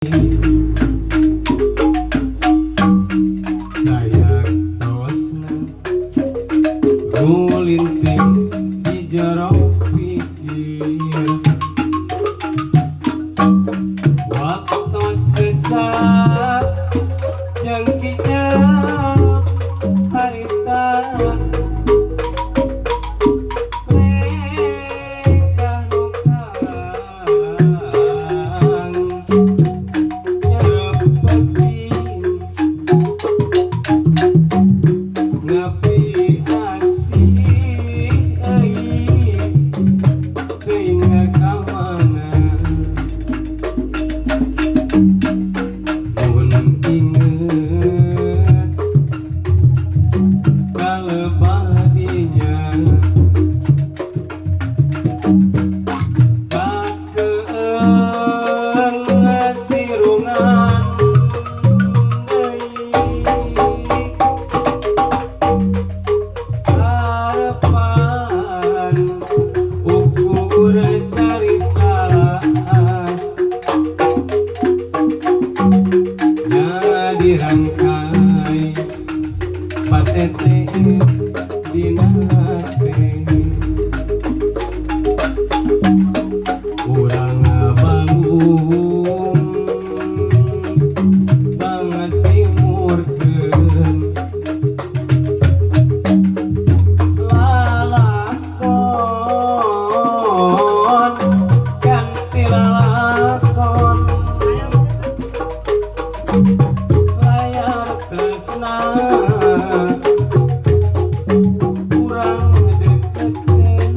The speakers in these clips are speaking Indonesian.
Saya tosna ngulinting di jero pikir waktos kecap jeung kicap harita rekah dirangkai patete dina teh urang Bandung banget timurkeun lalakon ganti lalakon tresna kurang deketin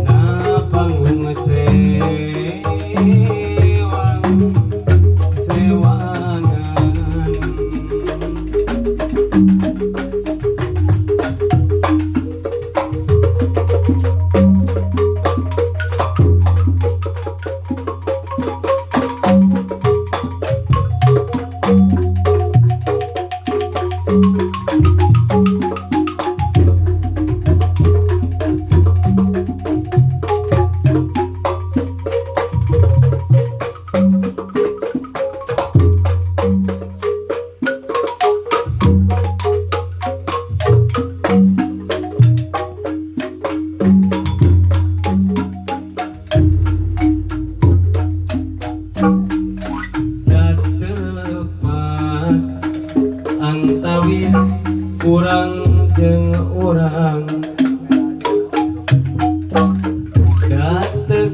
na panggung sewangan antawis urang jeung urang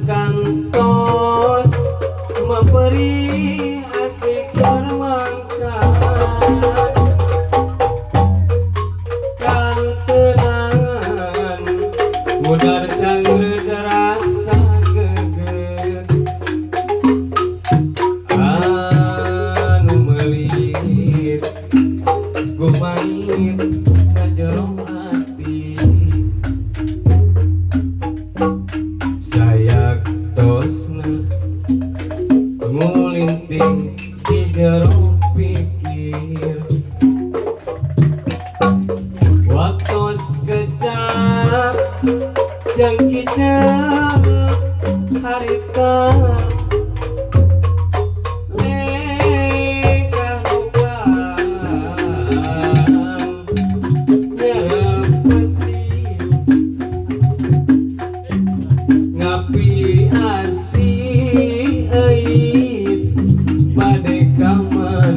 kantos memberi asik bermangkat kantenan mudar cangre derasa geget anu melit gumait ka jero ati saya tosna ngulinting di jero pikir waktos kecap jeung kicap harita ngapi asih eis bade kamana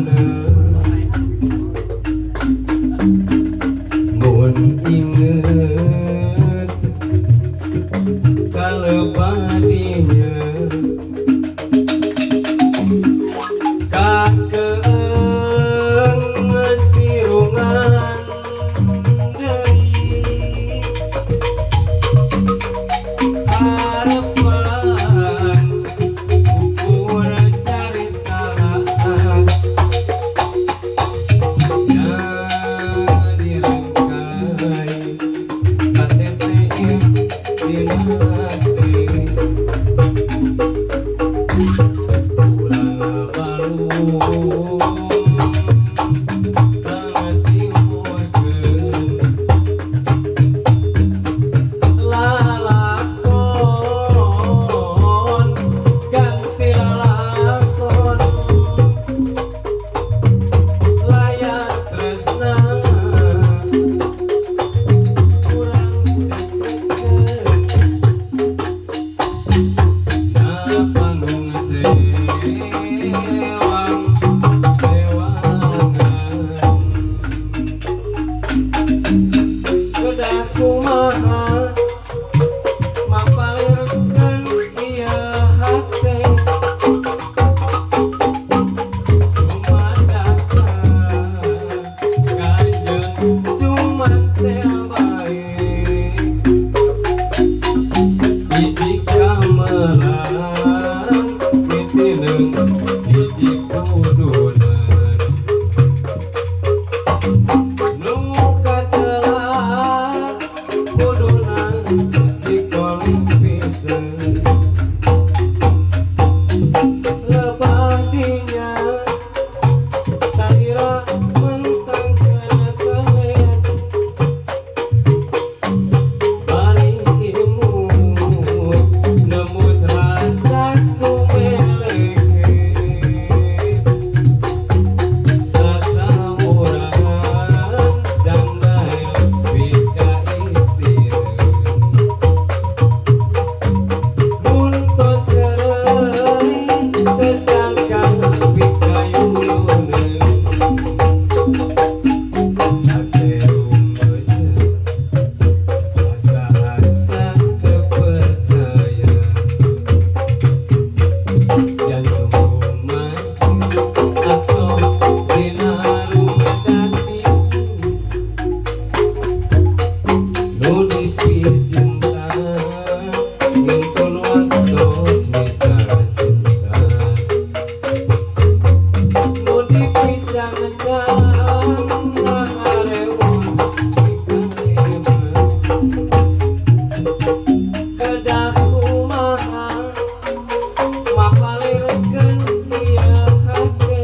mapalirkeun ieu hate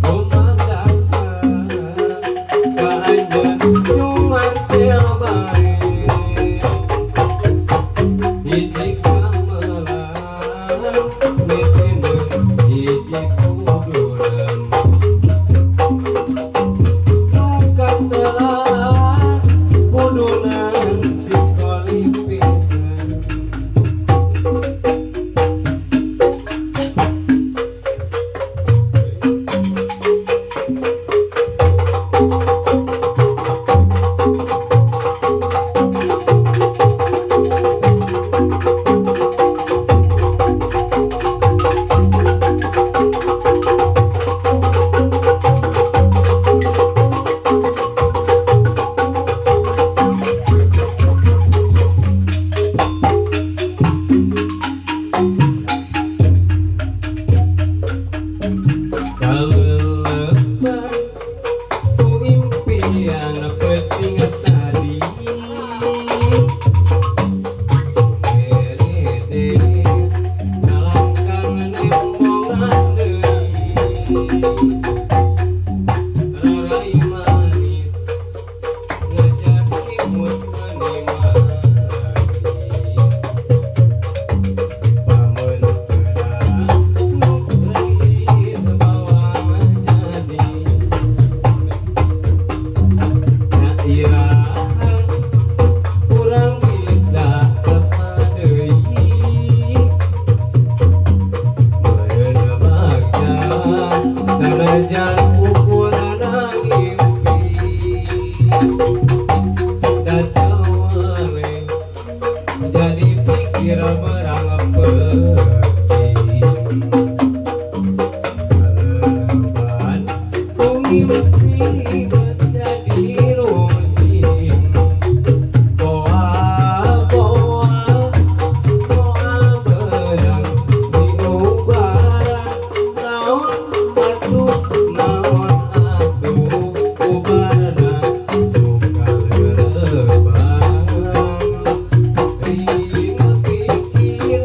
gumandaka ka anjeun cuman teu bae hiji gamelan miteuneuh hiji kudureun katelah kudunan cikoli pisan kaleleban ku impian penting tadi sumerede nalangkang nembongan deui rarai manis ngajak imut menimani Sanajan ukuran ngimpi dadaware jadi pikir berang pergi kaleban ku ngimpi menjadi rusin boa berang di ubara naon naon atuh ubana tukang lerebang ring pikir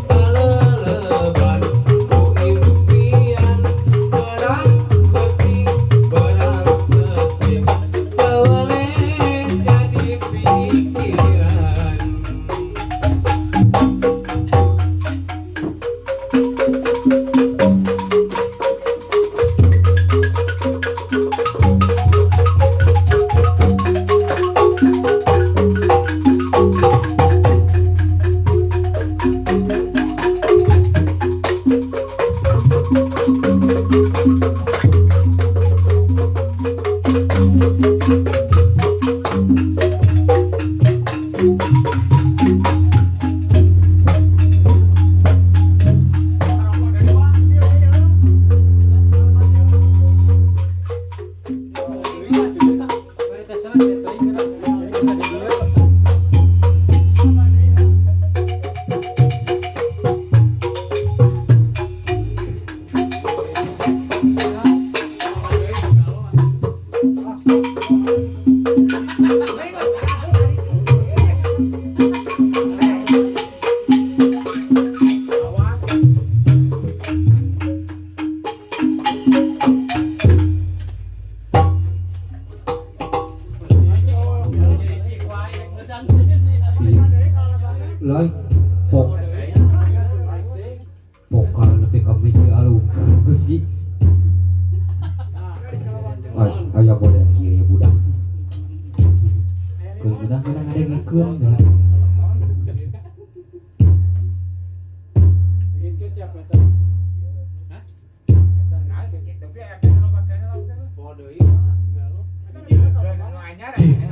kaleleban ku impian berang petik tewele jadi pikiran Lai pokal nanti kami alu gusi ayah boleh kiri budak budak kita ada ngikut Cih,